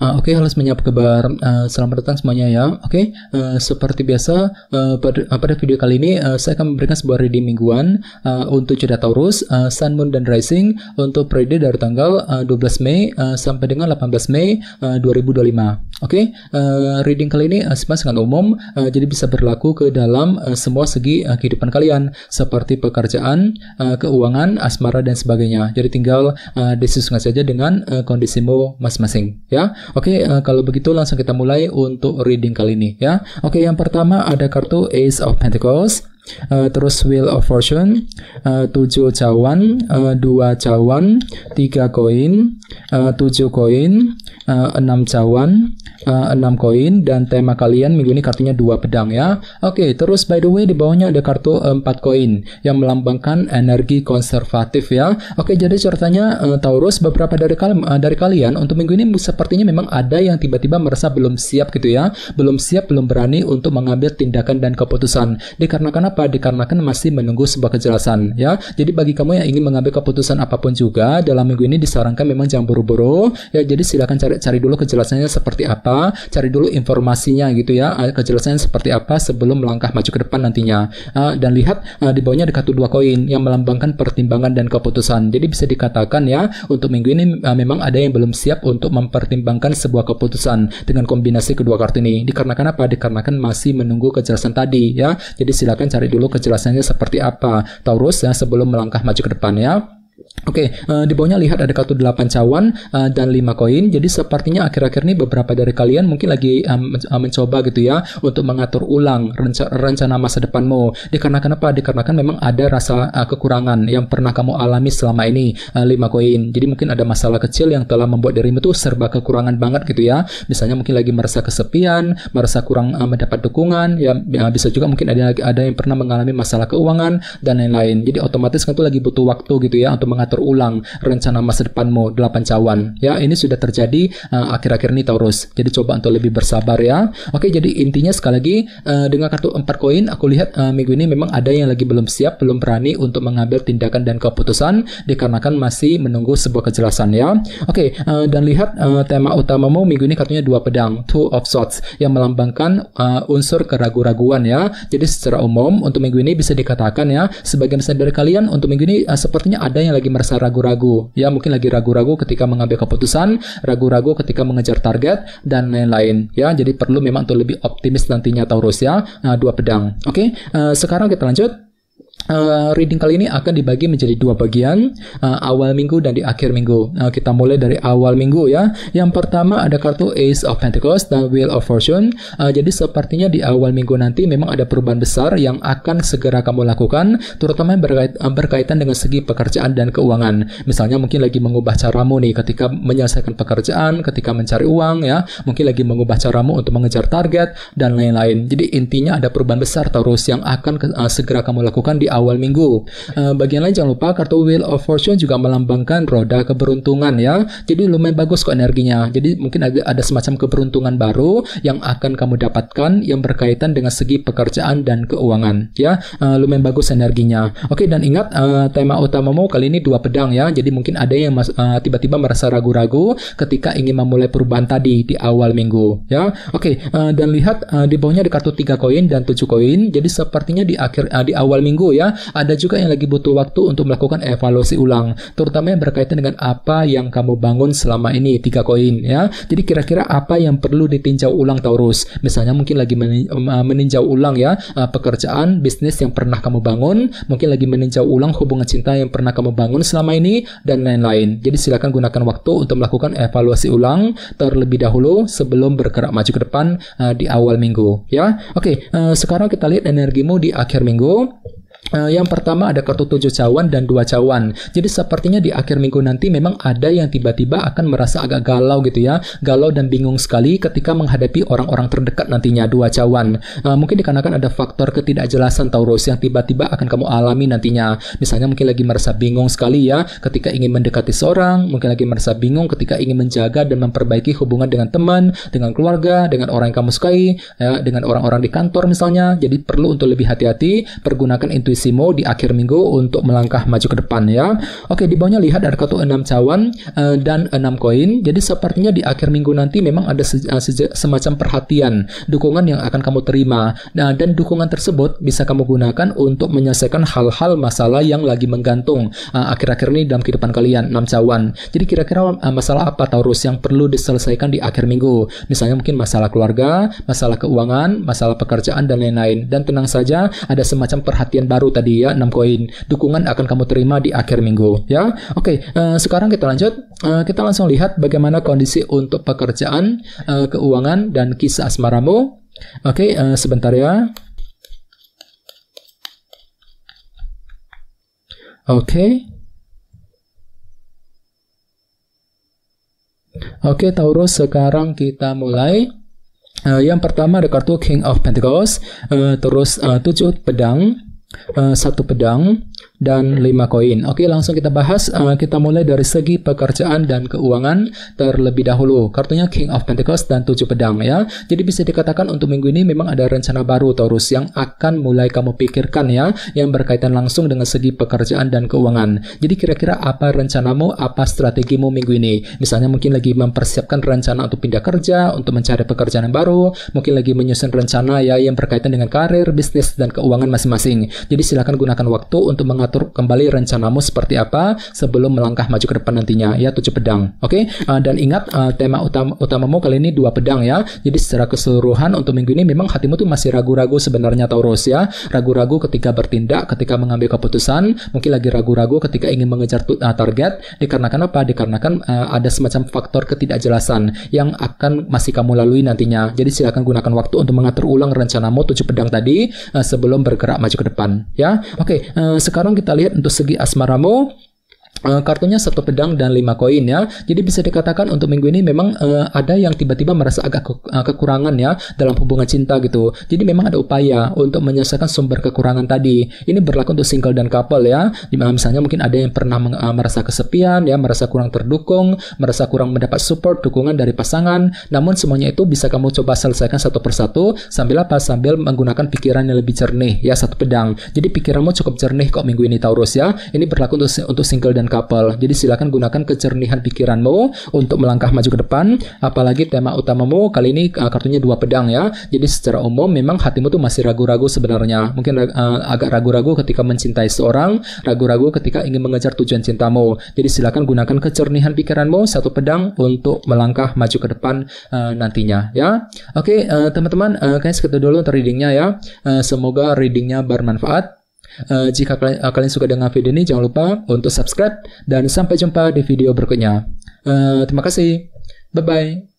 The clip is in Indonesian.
Oke, halo semuanya, apa kabar? Selamat datang semuanya ya. Oke, seperti biasa pada video kali ini saya akan memberikan sebuah reading mingguan untuk zodiak Taurus, Sun, Moon, dan Rising untuk periode dari tanggal 12 Mei sampai dengan 18 Mei 2025. Oke, reading kali ini sebenarnya sangat umum, jadi bisa berlaku ke dalam semua segi kehidupan kalian seperti pekerjaan, keuangan, asmara, dan sebagainya. Jadi tinggal disesuaikan saja dengan kondisimu masing-masing ya. Oke, kalau begitu langsung kita mulai untuk reading kali ini ya. Oke, yang pertama ada kartu Ace of Pentacles, terus Wheel of Fortune, 7 cawan, 2 cawan, 3 koin, 7 koin, 6 cawan, 6 koin, dan tema kalian minggu ini kartunya 2 pedang ya. Oke, terus by the way di bawahnya ada kartu 4 koin yang melambangkan energi konservatif ya. Oke, jadi ceritanya Taurus, beberapa dari kalian untuk minggu ini sepertinya memang ada yang tiba-tiba merasa belum siap gitu ya. Belum siap, belum berani untuk mengambil tindakan dan keputusan. Dikarenakan apa? Dikarenakan masih menunggu sebuah kejelasan ya. Jadi bagi kamu yang ingin mengambil keputusan apapun juga dalam minggu ini disarankan memang jangan buru-buru ya. Jadi silakan cari dulu kejelasannya seperti apa, cari dulu informasinya gitu ya, kejelasannya seperti apa sebelum melangkah maju ke depan nantinya. Dan lihat di bawahnya ada kartu 2 koin yang melambangkan pertimbangan dan keputusan. Jadi bisa dikatakan ya, untuk minggu ini memang ada yang belum siap untuk mempertimbangkan sebuah keputusan dengan kombinasi kedua kartu ini. Dikarenakan apa? Dikarenakan masih menunggu kejelasan tadi ya. Jadi silakan cari dulu kejelasannya seperti apa Taurus ya sebelum melangkah maju ke depan ya. Oke, di bawahnya lihat ada kartu 8 cawan dan 5 koin. Jadi sepertinya akhir-akhir ini beberapa dari kalian mungkin lagi mencoba gitu ya untuk mengatur ulang rencana masa depanmu. Dikarenakan apa? Dikarenakan memang ada rasa kekurangan yang pernah kamu alami selama ini. 5 koin. Jadi mungkin ada masalah kecil yang telah membuat dirimu tuh serba kekurangan banget gitu ya. Misalnya mungkin lagi merasa kesepian, merasa kurang mendapat dukungan ya, bisa juga mungkin ada yang pernah mengalami masalah keuangan dan lain-lain. Jadi otomatis kan tuh lagi butuh waktu gitu ya untuk mengatur ulang rencana masa depanmu. 8 cawan ya, ini sudah terjadi akhir-akhir ini Taurus, jadi coba untuk lebih bersabar ya. Oke, jadi intinya sekali lagi dengan kartu 4 koin aku lihat minggu ini memang ada yang lagi belum siap, belum berani untuk mengambil tindakan dan keputusan dikarenakan masih menunggu sebuah kejelasan ya. Oke, dan lihat tema utamamu minggu ini kartunya 2 pedang, 2 of Swords yang melambangkan unsur keraguan-raguan ya. Jadi secara umum untuk minggu ini bisa dikatakan ya, sebagian besar dari kalian untuk minggu ini sepertinya ada yang lagi merasa ragu-ragu ya, mungkin lagi ragu-ragu ketika mengambil keputusan, ragu-ragu ketika mengejar target dan lain-lain ya. Jadi perlu memang untuk lebih optimis nantinya Taurus ya. 2 pedang. Oke, sekarang kita lanjut. Reading kali ini akan dibagi menjadi 2 bagian, awal minggu dan di akhir minggu. Kita mulai dari awal minggu ya. Yang pertama ada kartu Ace of Pentacles dan Wheel of Fortune. Jadi sepertinya di awal minggu nanti memang ada perubahan besar yang akan segera kamu lakukan, terutama yang berkaitan dengan segi pekerjaan dan keuangan. Misalnya mungkin lagi mengubah caramu nih ketika menyelesaikan pekerjaan, ketika mencari uang ya. Mungkin lagi mengubah caramu untuk mengejar target dan lain-lain. Jadi intinya ada perubahan besar Taurus yang akan segera kamu lakukan di awal minggu. Bagian lain jangan lupa kartu Wheel of Fortune juga melambangkan roda keberuntungan ya. Jadi lumayan bagus kok energinya. Jadi mungkin ada semacam keberuntungan baru yang akan kamu dapatkan yang berkaitan dengan segi pekerjaan dan keuangan ya. Lumayan bagus energinya. Oke, dan ingat tema utamamu kali ini 2 pedang ya. Jadi mungkin ada yang tiba-tiba merasa ragu-ragu ketika ingin memulai perubahan tadi di awal minggu ya. Oke, dan lihat di bawahnya ada kartu 3 koin dan 7 koin. Jadi sepertinya di awal minggu ya, ada juga yang lagi butuh waktu untuk melakukan evaluasi ulang, terutama yang berkaitan dengan apa yang kamu bangun selama ini. 3 koin ya. Jadi kira-kira apa yang perlu ditinjau ulang Taurus? Misalnya mungkin lagi meninjau ulang ya pekerjaan, bisnis yang pernah kamu bangun, mungkin lagi meninjau ulang hubungan cinta yang pernah kamu bangun selama ini dan lain-lain. Jadi silakan gunakan waktu untuk melakukan evaluasi ulang terlebih dahulu sebelum bergerak maju ke depan di awal minggu ya. Oke, sekarang kita lihat energimu di akhir minggu. Yang pertama ada kartu 7 cawan dan 2 cawan. Jadi sepertinya di akhir minggu nanti memang ada yang tiba-tiba akan merasa agak galau gitu ya. Galau dan bingung sekali ketika menghadapi orang-orang terdekat nantinya. 2 cawan. Mungkin dikarenakan ada faktor ketidakjelasan Taurus yang tiba-tiba akan kamu alami nantinya. Misalnya mungkin lagi merasa bingung sekali ya ketika ingin mendekati seorang. Mungkin lagi merasa bingung ketika ingin menjaga dan memperbaiki hubungan dengan teman, dengan keluarga, dengan orang yang kamu sukai ya, dengan orang-orang di kantor misalnya. Jadi perlu untuk lebih hati-hati, pergunakan intuisi kondisimu di akhir minggu untuk melangkah maju ke depan ya. Oke, di bawahnya lihat ada kartu 6 cawan dan 6 koin. Jadi sepertinya di akhir minggu nanti memang ada semacam perhatian, dukungan yang akan kamu terima. Nah, dan dukungan tersebut bisa kamu gunakan untuk menyelesaikan hal-hal masalah yang lagi menggantung akhir-akhir ini dalam kehidupan kalian. 6 cawan. Jadi kira-kira masalah apa Taurus yang perlu diselesaikan di akhir minggu? Misalnya mungkin masalah keluarga, masalah keuangan, masalah pekerjaan dan lain-lain. Dan tenang saja, ada semacam perhatian baru tadi ya, 6 koin. Dukungan akan kamu terima di akhir minggu ya. Oke, sekarang kita lanjut. Kita langsung lihat bagaimana kondisi untuk pekerjaan, keuangan dan kisah asmaramu. Oke, sebentar ya. Oke, Taurus, sekarang kita mulai. Yang pertama ada kartu King of Pentacles, terus 7 pedang, 1 pedang, dan 5 koin. Oke, langsung kita bahas. Kita mulai dari segi pekerjaan dan keuangan terlebih dahulu. Kartunya King of Pentacles dan 7 pedang ya. Jadi bisa dikatakan untuk minggu ini memang ada rencana baru Taurus yang akan mulai kamu pikirkan ya, yang berkaitan langsung dengan segi pekerjaan dan keuangan. Jadi kira-kira apa rencanamu, apa strategimu minggu ini? Misalnya mungkin lagi mempersiapkan rencana untuk pindah kerja, untuk mencari pekerjaan yang baru, mungkin lagi menyusun rencana ya yang berkaitan dengan karir, bisnis dan keuangan masing-masing. Jadi silakan gunakan waktu untuk mengatur kembali rencanamu seperti apa sebelum melangkah maju ke depan nantinya ya. 7 pedang. Oke, dan ingat tema utamamu kali ini 2 pedang ya. Jadi secara keseluruhan untuk minggu ini memang hatimu tuh masih ragu-ragu sebenarnya Taurus ya. Ragu-ragu ketika bertindak, ketika mengambil keputusan, mungkin lagi ragu-ragu ketika ingin mengejar target. Dikarenakan apa? Dikarenakan ada semacam faktor ketidakjelasan yang akan masih kamu lalui nantinya. Jadi silakan gunakan waktu untuk mengatur ulang rencanamu 7 pedang tadi sebelum bergerak maju ke depan ya. Oke, sekarang kita lihat untuk segi asmaramu. Kartunya 1 pedang dan 5 koin ya. Jadi bisa dikatakan untuk minggu ini memang ada yang tiba-tiba merasa agak kekurangan ya dalam hubungan cinta gitu. Jadi memang ada upaya untuk menyelesaikan sumber kekurangan tadi. Ini berlaku untuk single dan couple ya. Misalnya mungkin ada yang pernah merasa kesepian ya, merasa kurang terdukung, merasa kurang mendapat support, dukungan dari pasangan. Namun semuanya itu bisa kamu coba selesaikan satu persatu sambil apa? Sambil menggunakan pikiran yang lebih jernih ya. 1 pedang. Jadi pikiranmu cukup jernih kok minggu ini Taurus ya. Ini berlaku untuk single dan couple. Jadi silakan gunakan kejernihan pikiranmu untuk melangkah maju ke depan. Apalagi tema utamamu kali ini kartunya 2 pedang ya. Jadi secara umum memang hatimu tuh masih ragu-ragu sebenarnya. Mungkin agak ragu-ragu ketika mencintai seorang, ragu-ragu ketika ingin mengejar tujuan cintamu. Jadi silakan gunakan kejernihan pikiranmu 1 pedang untuk melangkah maju ke depan nantinya ya. Oke, teman-teman, kayaknya segitu dulu untuk readingnya ya. Semoga readingnya bermanfaat. Jika kalian suka dengan video ini, jangan lupa untuk subscribe dan sampai jumpa di video berikutnya. Terima kasih. Bye-bye.